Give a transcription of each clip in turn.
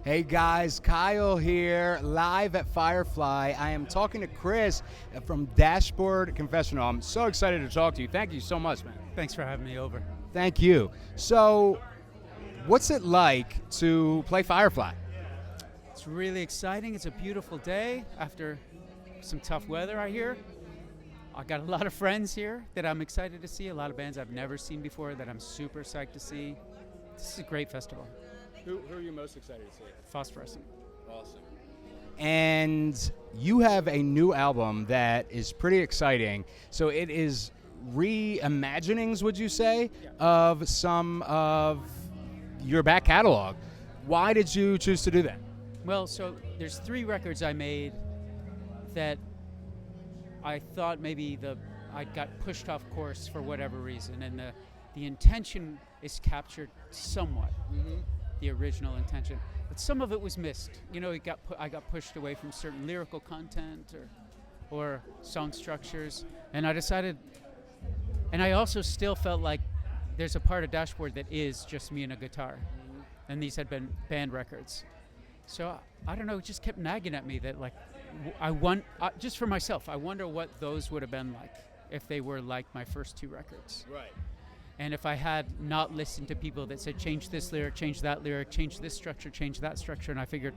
Hey guys, Kyle here, live at Firefly. I am talking to Chris from Dashboard Confessional. I'm so excited to talk to you. Thank you so much, man. Thanks for having me over. Thank you. So, what's it like to play Firefly? It's really exciting. It's a beautiful day after some tough weather, I hear. I got a lot of friends here that I'm excited to see, a lot of bands I've never seen before that I'm super psyched to see. This is a great festival. Who are you most excited to see? Phosphorescent. Awesome. And you have a new album that is pretty exciting. So it is reimaginings, would you say, of some of your back catalog. Why did you choose to do that? Well, so there's 3 records I made that I thought maybe I got pushed off course for whatever reason, and the intention is captured somewhat. The original intention, but some of it was missed. You know, I got pushed away from certain lyrical content or song structures, and I decided. And I also still felt like there's a part of Dashboard that is just me and a guitar, and these had been band records. So I don't know, it just kept nagging at me that like just for myself, I wonder what those would have been like if they were like my first 2 records. Right. And if I had not listened to people that said, change this lyric, change that lyric, change this structure, change that structure, and I figured,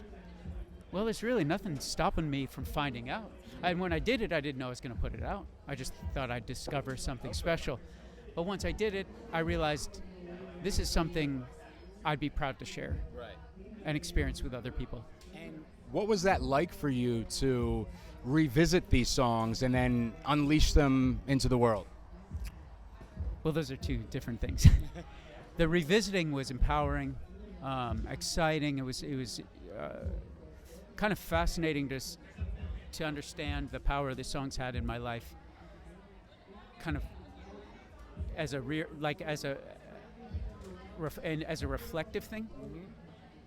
well, there's really nothing stopping me from finding out. And when I did it, I didn't know I was going to put it out. I just thought I'd discover something special. But once I did it, I realized this is something I'd be proud to share and experience with other people. And what was that like for you to revisit these songs and then unleash them into the world? Well, those are 2 different things. The revisiting was empowering, exciting. It was kind of fascinating to understand the power the songs had in my life. Kind of as a reflective thing,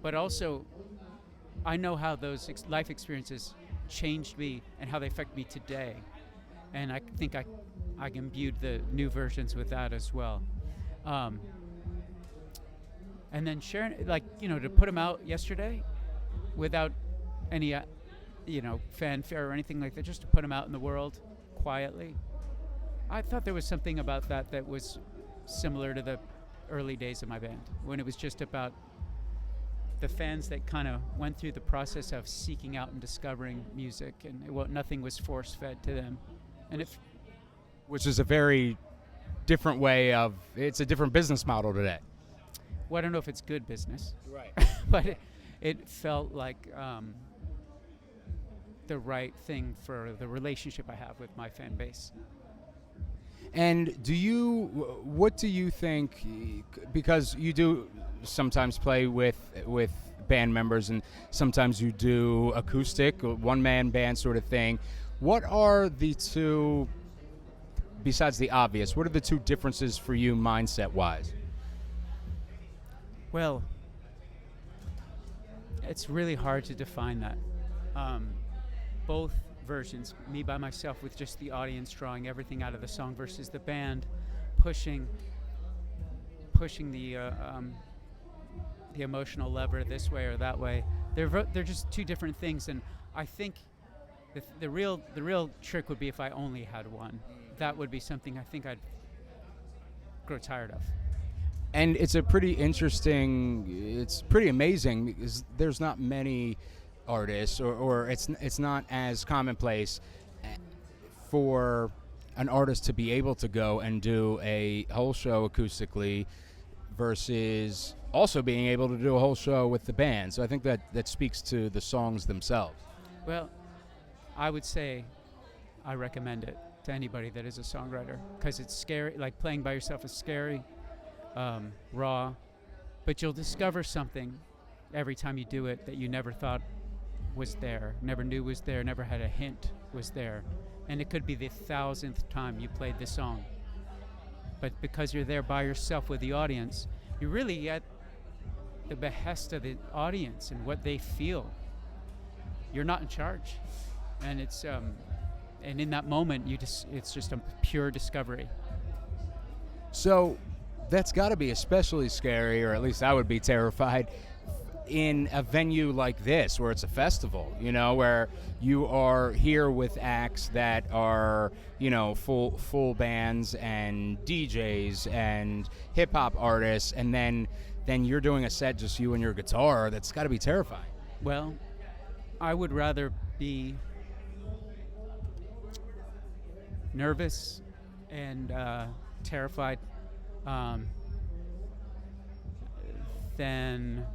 but also I know how those life experiences changed me and how they affect me today, and I think I imbued the new versions with that as well. And then sharing, to put them out yesterday without any, fanfare or anything like that, just to put them out in the world quietly. I thought there was something about that was similar to the early days of my band, when it was just about the fans that kind of went through the process of seeking out and discovering music, and nothing was force-fed to them. And Which is a very different way it's a different business model today. Well, I don't know if it's good business. Right. But it felt like the right thing for the relationship I have with my fan base. And what do you think, because you do sometimes play with band members and sometimes you do acoustic, one-man band sort of thing, what are the 2, besides the obvious, what are the 2 differences for you mindset-wise? Well, it's really hard to define that. Both versions, me by myself with just the audience drawing everything out of the song versus the band pushing the emotional lever this way or that way. They're just 2 different things, and I think the real trick would be if I only had one. That would be something I think I'd grow tired of. And it's pretty amazing because there's not many artists, or it's not as commonplace for an artist to be able to go and do a whole show acoustically versus also being able to do a whole show with the band. So I think that speaks to the songs themselves. Well, I would say I recommend it to anybody that is a songwriter, because it's scary. Like, playing by yourself is scary, raw, but you'll discover something every time you do it that you never thought was there, never knew was there, never had a hint was there. And it could be the 1,000th time you played this song. But because you're there by yourself with the audience, you're really at the behest of the audience and what they feel. You're not in charge. And it's and in that moment it's just a pure discovery. So that's got to be especially scary, or at least I would be terrified, in a venue like this, where it's a festival, where you are here with acts that are, full bands and DJs and hip hop artists, and then you're doing a set just you and your guitar. That's got to be terrifying. Well, I would rather be nervous and terrified than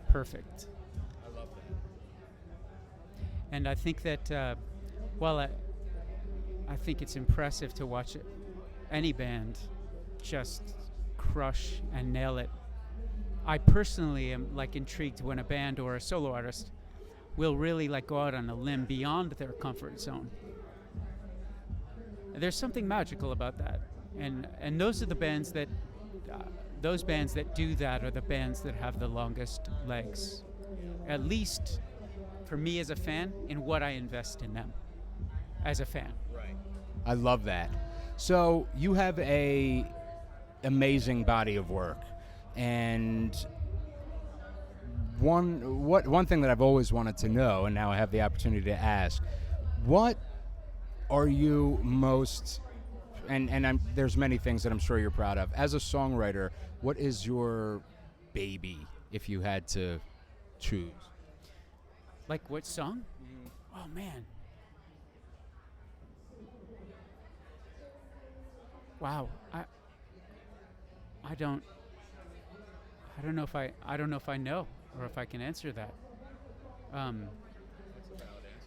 perfect. I love that. And I think that, I think it's impressive to watch any band just crush and nail it. I personally am intrigued when a band or a solo artist will really go out on a limb beyond their comfort zone. There's something magical about that, and those are the bands that do that are the bands that have the longest legs, at least for me as a fan, in what I invest in them as a fan. Right. I love that. So you have a amazing body of work, and one thing that I've always wanted to know, and now I have the opportunity to ask, what are you most, and there's many things that I'm sure you're proud of, as a songwriter, what is your baby, if you had to choose? Like what song? Oh man. Wow. I don't know if I know or if I can answer that.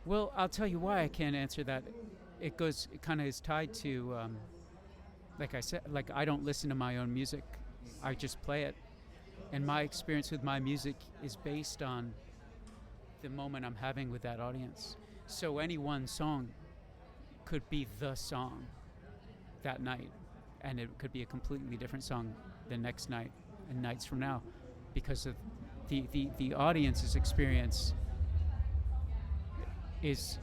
Well, I'll tell you why I can't answer that. It kind of is tied to, like I said, I don't listen to my own music. I just play it. And my experience with my music is based on the moment I'm having with that audience. So any one song could be the song that night, and it could be a completely different song the next night and nights from now, because of the audience's experience is.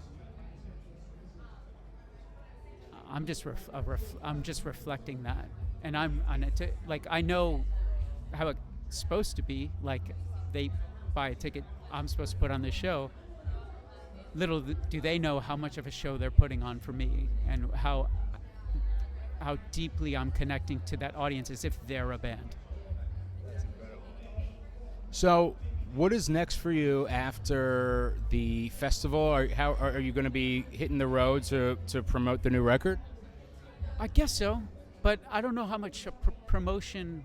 I'm just reflecting that, and I know how it's supposed to be. They buy a ticket, I'm supposed to put on this show. Little do they know how much of a show they're putting on for me, and how deeply I'm connecting to that audience as if they're a band. That's incredible. So, what is next for you after the festival? Are you going to be hitting the road to promote the new record? I guess so, but I don't know how much promotion.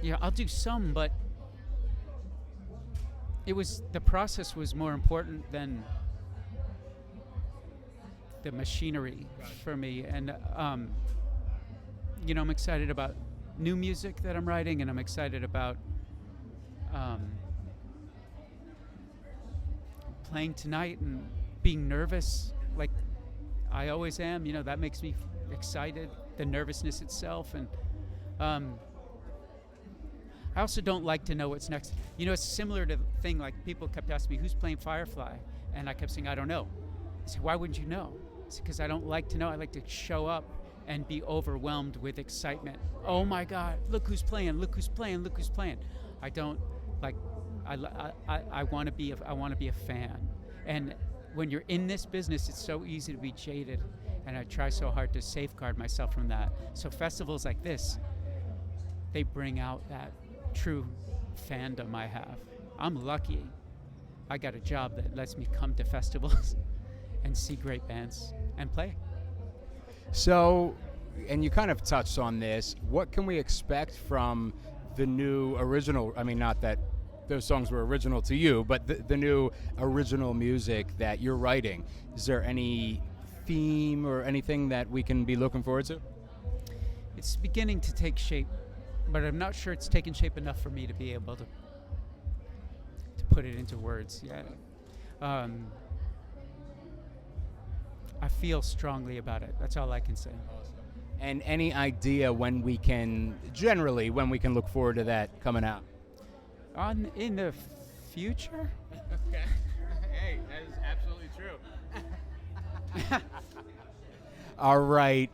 Yeah, I'll do some, but the process was more important than the machinery for me. And I'm excited about new music that I'm writing, and I'm excited about playing tonight and being nervous like I always am. That makes me excited, the nervousness itself. And I also don't like to know what's next. It's similar to the thing, people kept asking me, who's playing Firefly? And I kept saying, I don't know. I said, why wouldn't you know? It's because I don't like to know. I like to show up and be overwhelmed with excitement. Oh my God, look who's playing, look who's playing, look who's playing. I don't I want to be a fan. And when you're in this business, it's so easy to be jaded, and I try so hard to safeguard myself from that. So festivals like this, they bring out that true fandom I have. I'm lucky. I got a job that lets me come to festivals and see great bands and play. So, and you kind of touched on this, what can we expect from the new original? I mean, not that those songs were original to you, but the new original music that you're writing. Is there any theme or anything that we can be looking forward to? It's beginning to take shape, but I'm not sure it's taken shape enough for me to be able to put it into words yet. I feel strongly about it. That's all I can say. Awesome. And any idea when we can look forward to that coming out? In the future? Okay. Hey, that is absolutely true. All right,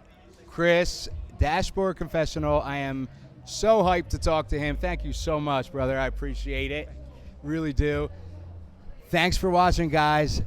Chris, Dashboard Confessional, I am So hyped to talk to him. Thank you so much, brother. I appreciate it. Really do. Thanks for watching, guys.